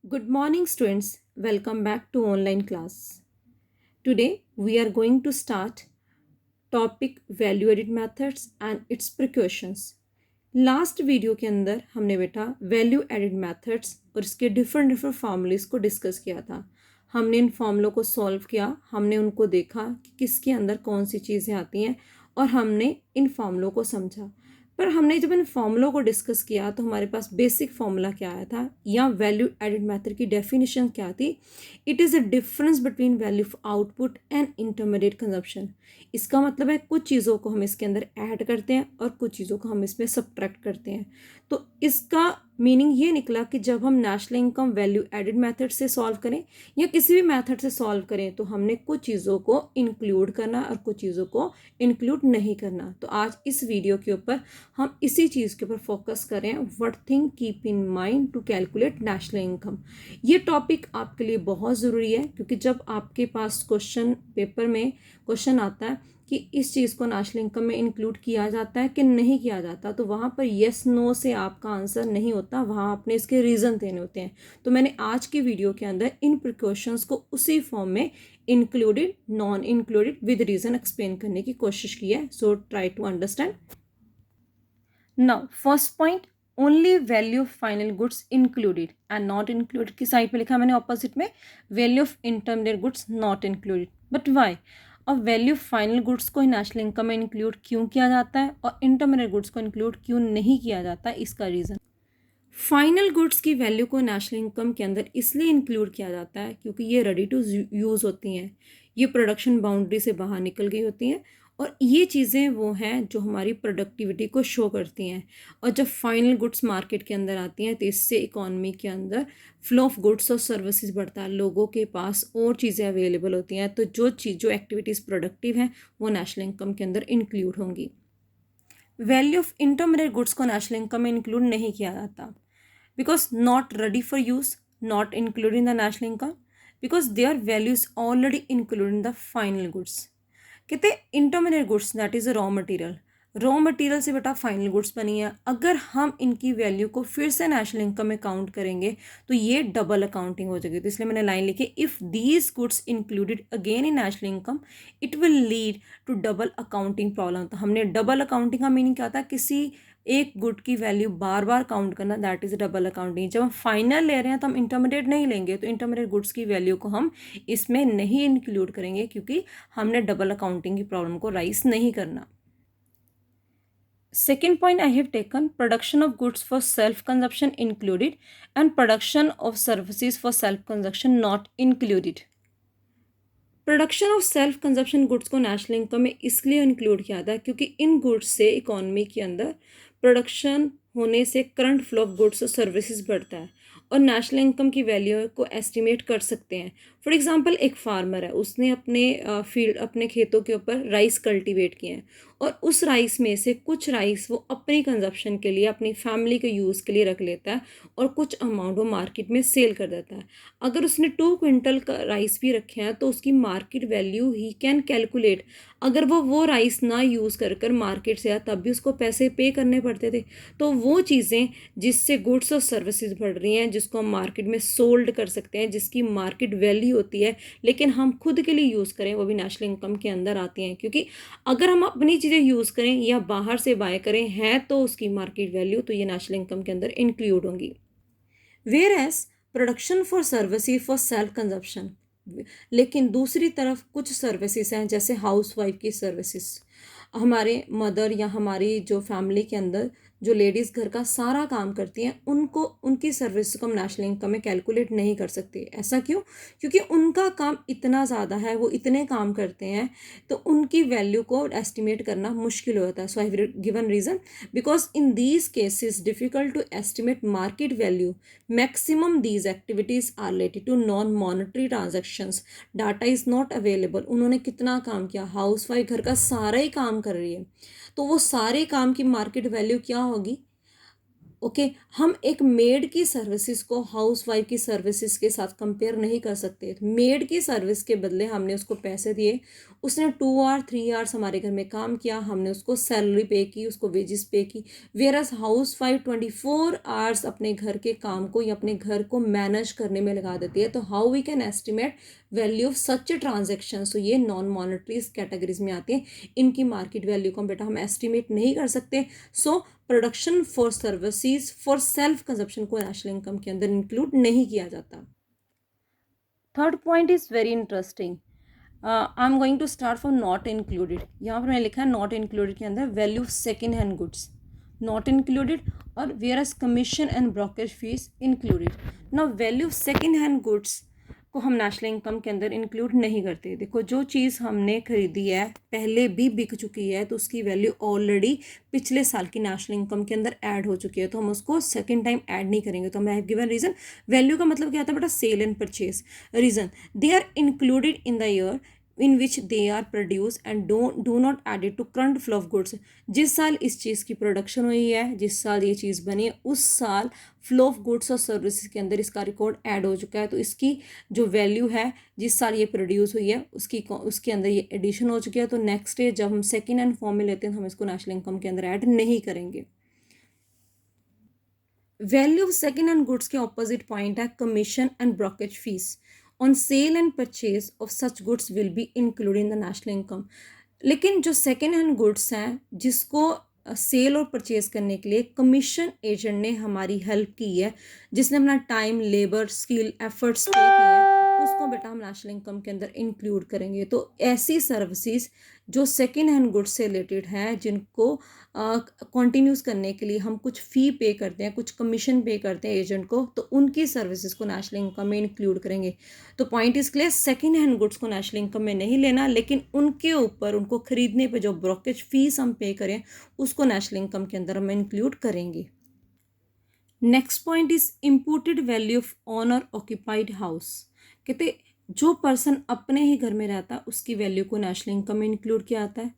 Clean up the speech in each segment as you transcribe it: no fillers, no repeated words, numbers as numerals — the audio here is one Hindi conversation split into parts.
Good morning, students. Welcome back to online class. Today we are going to start topic value added methods and its precautions. Last video के अंदर हमने बेटा वैल्यू एडिड मेथड्स और इसके डिफरेंट डिफरेंट फॉर्मूलेस को डिस्कस किया था। हमने इन फॉर्मूलों को सॉल्व किया, हमने उनको देखा कि किसके अंदर कौन सी चीज़ें आती हैं और हमने इन फॉर्मूलों को समझा। पर हमने जब इन फॉर्मूलों को डिस्कस किया तो हमारे पास बेसिक फॉर्मूला क्या आया था या वैल्यू एडिड मेथड की डेफिनेशन क्या थी। It is a difference between value of output and intermediate consumption. इसका मतलब है कुछ चीज़ों को हम इसके अंदर ऐड करते हैं और कुछ चीज़ों को हम इसमें सब्ट्रैक्ट करते हैं। तो इसका मीनिंग ये निकला कि जब हम national income value added method से सॉल्व करें या किसी भी मेथड से सॉल्व करें तो हमने कुछ चीज़ों को इंक्लूड करना और कुछ चीज़ों को इंक्लूड नहीं करना। तो आज इस वीडियो के ऊपर हम इसी चीज़ के ऊपर फोकस करें, what thing keep in mind to calculate national income. ये टॉपिक आपके लिए बहुत ज़रूरी है क्योंकि जब आपके पास क्वेश्चन पेपर में क्वेश्चन आता है कि इस चीज़ को नेशनल इनकम में इंक्लूड किया जाता है कि नहीं किया जाता, तो वहाँ पर येस नो से आपका आंसर नहीं होता, वहाँ आपने इसके रीज़न देने होते हैं। तो मैंने आज की वीडियो के अंदर इन प्रिकॉशंस को उसी फॉर्म में included, non included, with reason explain करने की कोशिश की है। So try to understand. Now first point, only value of final goods included and not included की साइड पे लिखा मैंने ऑपोजिट में value of intermediate goods not included. But why? और वैल्यू फाइनल गुड्स को नेशनल इनकम में इंक्लूड क्यों किया जाता है और इंटरमीडिएट गुड्स को इंक्लूड क्यों नहीं किया जाता है, इसका रीज़न। फाइनल गुड्स की वैल्यू को नेशनल इनकम के अंदर इसलिए इंक्लूड किया जाता है क्योंकि ये रेडी टू यूज़ होती हैं, ये प्रोडक्शन बाउंड्री से बाहर निकल गई होती हैं और ये चीज़ें वो हैं जो हमारी प्रोडक्टिविटी को शो करती हैं। और जब फाइनल गुड्स मार्केट के अंदर आती हैं तो इससे इकॉनमी के अंदर फ्लो ऑफ गुड्स और सर्विसेज बढ़ता है, लोगों के पास और चीज़ें अवेलेबल होती हैं, तो जो एक्टिविटीज़ प्रोडक्टिव हैं वो नेशनल इनकम के अंदर इंक्लूड होंगी। वैल्यू ऑफ इंटरमीडिएट गुड्स को नेशनल इनकम में इंक्लूड नहीं किया जाता because not ready for use, not included in the national income because their value is already included in the final goods. कहते intermediate goods that is raw material से बेटा फाइनल गुड्स बनी है। अगर हम इनकी वैल्यू को फिर से नेशनल इनकम में काउंट करेंगे तो ये डबल अकाउंटिंग हो जाएगी। तो इसलिए मैंने लाइन लिखी, if these goods included again in national income it will lead to double accounting problem. तो हमने डबल अकाउंटिंग का मीनिंग क्या था, किसी एक गुड की वैल्यू बार बार काउंट करना, दैट इज़ डबल अकाउंटिंग। जब हम फाइनल ले रहे हैं तो हम इंटरमीडिएट नहीं लेंगे, तो इंटरमीडिएट गुड्स की वैल्यू को हम इसमें नहीं इंक्लूड करेंगे क्योंकि हमने डबल अकाउंटिंग की प्रॉब्लम को राइज नहीं करना। Second point I have taken, production of goods for self-consumption included and production of services for self-consumption not included. Production of self consumption goods को नेशनल इनकम में इसलिए इंक्लूड किया था क्योंकि इन गुड्स से इकोनॉमी के अंदर प्रोडक्शन होने से करंट फ्लो ऑफ गुड्स और सर्विसेज बढ़ता है और नेशनल इनकम की वैल्यू को एस्टिमेट कर सकते हैं। फॉर एग्जांपल एक फार्मर है, उसने अपने खेतों के ऊपर राइस कल्टीवेट किए हैं और उस राइस में से कुछ राइस वो अपनी कंजप्शन के लिए, अपनी फैमिली के यूज़ के लिए रख लेता है और कुछ अमाउंट वो मार्केट में सेल कर देता है। अगर उसने 2 क्विंटल का राइस भी रखे हैं तो उसकी market value he can calculate. अगर वो राइस ना यूज़ कर मार्केट से आया तब भी उसको पैसे पे करने पड़ते थे। तो वो चीज़ें जिससे गुड्स और सर्विसेज बढ़ रही हैं, जिसको हम मार्केट में सोल्ड कर सकते हैं, जिसकी मार्केट वैल्यू होती है लेकिन हम खुद के लिए यूज़ करें, वो भी नेशनल इनकम के अंदर आती हैं। क्योंकि अगर हम अपनी चीज़ें यूज़ करें या बाहर से बाय करें हैं तो उसकी मार्केट वैल्यू तो ये नेशनल इनकम के अंदर इंक्लूड होंगी। Where as production for services for self consumption, लेकिन दूसरी तरफ कुछ सर्विसेज हैं जैसे हाउस वाइफ की सर्विसेज, हमारे मदर या हमारी जो फैमिली के अंदर जो लेडीज़ घर का सारा काम करती हैं, उनको उनकी सर्विस को हम नेशनल इनकम में कैलकुलेट नहीं कर सकते। ऐसा क्यों? क्योंकि उनका काम इतना ज़्यादा है, वो इतने काम करते हैं तो उनकी वैल्यू को एस्टिमेट करना मुश्किल होता है। So I have given reason, because in these cases difficult to estimate market value, maximum these activities are related to non monetary transactions, data is not available. उन्होंने कितना काम किया, हाउस वाइफ घर का सारा ही काम कर रही है, तो वो सारे काम की मार्केट वैल्यू क्या होगी, ओके हम एक मेड की सर्विसेज को हाउसवाइफ की सर्विसेज के साथ कंपेयर नहीं कर सकते। मेड की सर्विस के बदले हमने उसको पैसे दिए, उसने 2 आवर 3 आवर्स हमारे घर में काम किया, हमने उसको सैलरी पे की, उसको वेजेस पे की। वेयरएज हाउसवाइफ 24 आवर्स अपने घर के काम को या अपने घर को मैनेज करने में लगा देती है। तो how we can estimate value of such transaction? तो ये नॉन मॉनेटरी कैटेगरीज में आती हैं, इनकी मार्केट वैल्यू को बेटा हम एस्टिमेट नहीं कर सकते। So production for services for self consumption को नेशनल इनकम के अंदर इंक्लूड नहीं किया जाता। Third point is very interesting. I am going to start from not included. यहाँ पर मैंने लिखा है नॉट इंक्लूडेड के अंदर value of second hand goods not included, और whereas commission and brokerage fees included. Now value of second hand goods को हम नेशनल इनकम के अंदर इंक्लूड नहीं करते। देखो जो चीज़ हमने खरीदी है पहले भी बिक चुकी है तो उसकी वैल्यू ऑलरेडी पिछले साल की नेशनल इनकम के अंदर ऐड हो चुकी है, तो हम उसको सेकंड टाइम ऐड नहीं करेंगे। तो मैं हैव गिवन रीजन। वैल्यू का मतलब क्या आता है बेटा? Sale and purchase. Reason they are included in the year in which they are produce and do not added to current flow of goods. जिस साल इस चीज़ की प्रोडक्शन हुई है, जिस साल ये चीज़ बनी है, उस साल फ्लो ऑफ गुड्स और सर्विसेज के अंदर इसका रिकॉर्ड ऐड हो चुका है। तो इसकी जो वैल्यू है जिस साल ये प्रोड्यूस हुई है उसके अंदर ये एडिशन हो चुकी है। तो नेक्स्ट डे जब हम सेकेंड हैंड फॉर्म में लेते हैं तो हम इसको नेशनल इनकम के अंदर ऐड नहीं करेंगे। Value of second hand goods के ऑपोजिट पॉइंट है commission and brokerage fees on sale and purchase of such goods will be included in the national income. लेकिन जो सेकेंड हैंड गुड्स हैं जिसको सेल और परचेज करने के लिए कमीशन एजेंट ने हमारी हेल्प की है, जिसने अपना टाइम, लेबर, स्किल, एफर्ट्स पे किए हैं, उसको बेटा हम नेशनल इनकम के अंदर इंक्लूड करेंगे। तो ऐसी सर्विसेज जो सेकेंड हैंड गुड्स से रिलेटेड हैं, जिनको कंटिन्यूस करने के लिए हम कुछ फ़ी पे करते हैं, कुछ कमीशन पे करते हैं एजेंट को, तो उनकी सर्विसेज को नेशनल इनकम में इंक्लूड करेंगे। तो point is clear, second hand goods को नेशनल इनकम में नहीं लेना, लेकिन उनके ऊपर उनको खरीदने पे जो ब्रोकरेज फीस हम पे करें उसको नेशनल इनकम के अंदर हम इंक्लूड करेंगे। Next point is imported value of owner occupied house. कहते जो पर्सन अपने ही घर में रहता है उसकी वैल्यू को नेशनल इनकम में इंक्लूड किया जाता है।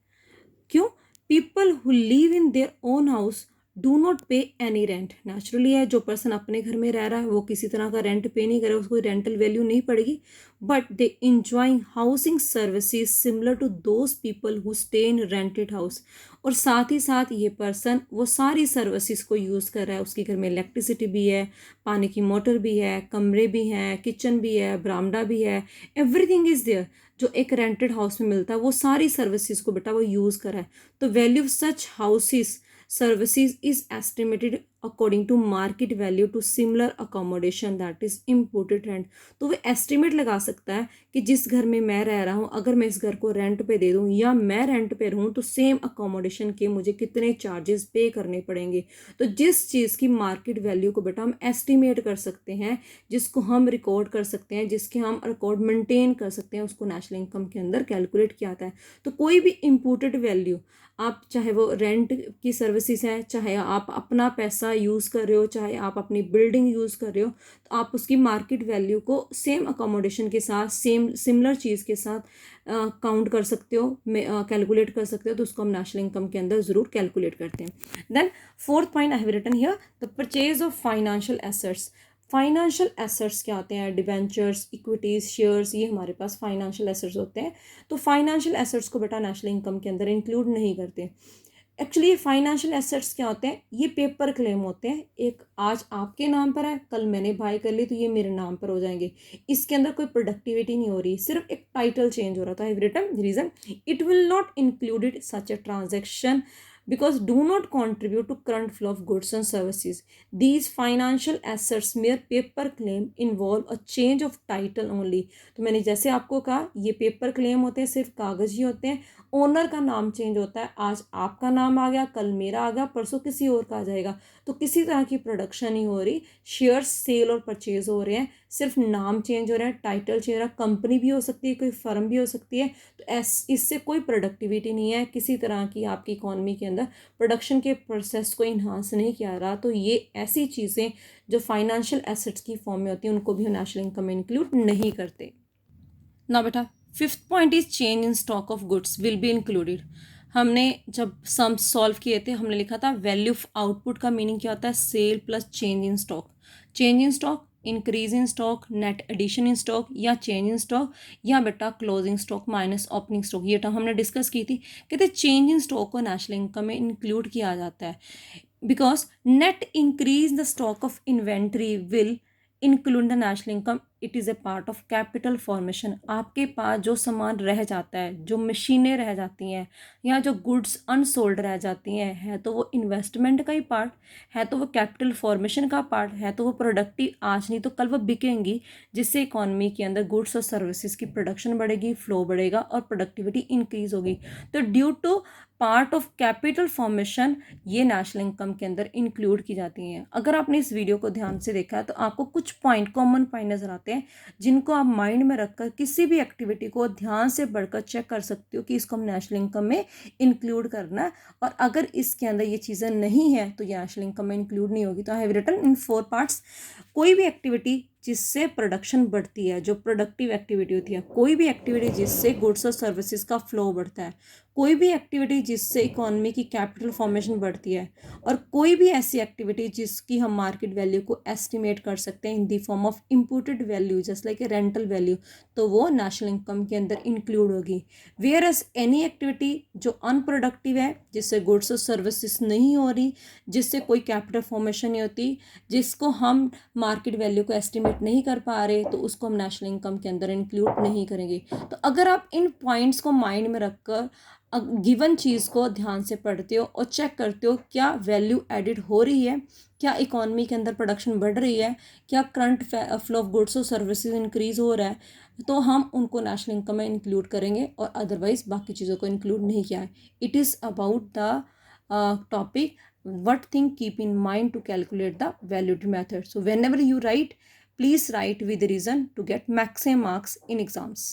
क्यों? People who live in their own house do not पे एनी रेंट। नेचुरली है, जो पर्सन अपने घर में रह रहा है वो किसी तरह का रेंट पे नहीं करे, उसको रेंटल वैल्यू नहीं पड़ेगी, but they enjoying housing services similar to those people who stay in rented house. और साथ ही साथ ये पर्सन वो सारी सर्विसेज को यूज़ कर रहा है। उसके घर में इलेक्ट्रिसिटी भी है, पानी की मोटर भी है, कमरे भी हैं, किचन भी है, बरामदा भी है, एवरीथिंग इज़ देयर। जो एक रेंटेड हाउस में मिलता है वो सारी सर्विसेज को बेटा वो यूज़ करा है। तो value of such houses services is estimated according to market value to similar accommodation that is imported rent। तो वो एस्टिमेट लगा सकता है कि जिस घर में मैं रह रहा हूँ अगर मैं इस घर को रेंट पे दे दूँ या मैं रेंट पे रहूँ तो सेम अकोमोडेशन के मुझे कितने चार्जेस पे करने पड़ेंगे। तो जिस चीज़ की मार्केट वैल्यू को बेटा हम एस्टिमेट कर सकते हैं, जिसको हम रिकॉर्ड कर सकते हैं, जिसके हम रिकॉर्ड मेंटेन कर सकते हैं, उसको नेशनल इनकम के अंदर कैलकुलेट किया जाता है। तो कोई भी इम्पोर्टेड वैल्यू, आप चाहे वो रेंट की सर्विसेज है, चाहे आप अपना पैसा यूज़ कर रहे हो, चाहे आप अपनी बिल्डिंग यूज़ कर रहे हो, तो आप उसकी मार्केट वैल्यू को सेम अकोमोडेशन के साथ, सेम सिमिलर चीज़ के साथ काउंट कर सकते हो, कैलकुलेट कर सकते हो। तो उसको हम नेशनल इनकम के अंदर ज़रूर कैलकुलेट करते हैं। Then fourth point I have written here, the purchase of financial assets. Financial assets क्या होते हैं? डिवेंचर्स, इक्विटीज, शेयर्स, ये हमारे पास फाइनेंशियल एसेट्स होते हैं। तो फाइनेंशियल एसेट्स को बेटा नेशनल इनकम के अंदर इंक्लूड नहीं करते। एक्चुअली ये फाइनेंशियल एसेट्स क्या होते हैं? ये पेपर क्लेम होते हैं। एक आज आपके नाम पर है, कल मैंने बाय कर ली तो ये मेरे नाम पर हो जाएंगे। इसके अंदर कोई प्रोडक्टिविटी नहीं हो रही, सिर्फ एक टाइटल चेंज हो रहा था। I have written reason, it will not included such a transaction because do not contribute to current flow of goods and services. These financial assets mere paper claim involve a change of title only। तो मैंने जैसे आपको कहा ये पेपर क्लेम होते हैं, सिर्फ कागज ही होते हैं। ओनर का नाम चेंज होता है, आज आपका नाम आ गया, कल मेरा आ गया, परसों किसी और का आ जाएगा। तो किसी तरह की प्रोडक्शन नहीं हो रही, शेयर्स सेल और परचेज हो रहे हैं, सिर्फ नाम चेंज हो रहा है, टाइटल चेंज हो रहा है। कंपनी भी हो सकती है, कोई फर्म भी हो सकती है। तो इससे कोई प्रोडक्टिविटी नहीं है, किसी तरह की आपकी इकॉनमी के अंदर प्रोडक्शन के प्रोसेस को इन्हांस नहीं किया रहा। तो ये ऐसी चीज़ें जो फाइनेंशियल एसेट्स की फॉर्म में होती हैं उनको भी हम नेशनल इनकम में इंक्लूड नहीं करते। ना बेटा fifth point is change in stock of goods will be included. हमने जब सम सॉल्व किए थे हमने लिखा था वैल्यू ऑफ आउटपुट का मीनिंग क्या होता है, sale plus change in stock. Change in stock, increase in stock, net addition in stock, या चेंज इन स्टॉक, या बेटा closing stock minus opening stock. ये टर्म हमने डिस्कस की थी। कहते चेंज इन स्टॉक को नेशनल इनकम में इंक्लूड किया जाता है because net increase the stock of inventory will include the national income. It is a part of capital formation. आपके पास जो सामान रह जाता है, जो मशीनें रह जाती हैं, या जो गुड्स अनसोल्ड रह जाती हैं, है तो वो इन्वेस्टमेंट का ही पार्ट है, तो वो कैपिटल फॉर्मेशन का पार्ट है, तो वो प्रोडक्टिव आज नहीं तो कल वो बिकेंगी, जिससे इकोनॉमी के अंदर गुड्स और सर्विसेज की प्रोडक्शन बढ़ेगी, फ्लो बढ़ेगा और प्रोडक्टिविटी इंक्रीज होगी। तो due to part of capital formation ये नेशनल इनकम के अंदर इंक्लूड की जाती हैं। अगर आपने इस वीडियो को ध्यान से देखा है तो आपको कुछ पॉइंट, कॉमन पॉइंट नजर आते हैं, जिनको आप माइंड में रखकर किसी भी एक्टिविटी को ध्यान से बढ़कर चेक कर सकते हो कि इसको हम नेशनल इनकम में इंक्लूड करना है। और अगर इसके अंदर ये चीज़ें नहीं है तो ये नेशनल इनकम में इंक्लूड नहीं होगी। तो I have written in 4 parts. कोई भी एक्टिविटी जिससे प्रोडक्शन बढ़ती है, जो प्रोडक्टिव एक्टिविटी होती है, कोई भी एक्टिविटी जिससे गुड्स और सर्विसेज का फ्लो बढ़ता है, कोई भी एक्टिविटी जिससे इकोनॉमी की कैपिटल फॉर्मेशन बढ़ती है, और कोई भी ऐसी एक्टिविटी जिसकी हम मार्केट वैल्यू को एस्टिमेट कर सकते हैं in the form of imputed value just like a rental value, तो वो नेशनल इनकम के अंदर इंक्लूड होगी। वेयर एज एनी एक्टिविटी जो अनप्रोडक्टिव है, जिससे गुड्स और सर्विसेज नहीं हो रही, जिससे कोई कैपिटल फॉर्मेशन नहीं होती, जिसको हम मार्केट वैल्यू को एस्टिमेट नहीं कर पा रहे, तो उसको हम नेशनल इनकम के अंदर इंक्लूड नहीं करेंगे। तो अगर आप इन पॉइंट्स को माइंड में रखकर गिवन चीज़ को ध्यान से पढ़ते हो और चेक करते हो क्या वैल्यू एडिड हो रही है, क्या इकोनॉमी के अंदर प्रोडक्शन बढ़ रही है, क्या करंट फ्लो ऑफ गुड्स और सर्विसेज इंक्रीज हो रहा है, तो हम उनको नेशनल इनकम में इंक्लूड करेंगे, और अदरवाइज बाकी चीज़ों को इंक्लूड नहीं किया है। It is about the topic what thing keep in mind to calculate the valued method. So whenever you write, please write with reason to get maximum marks in exams.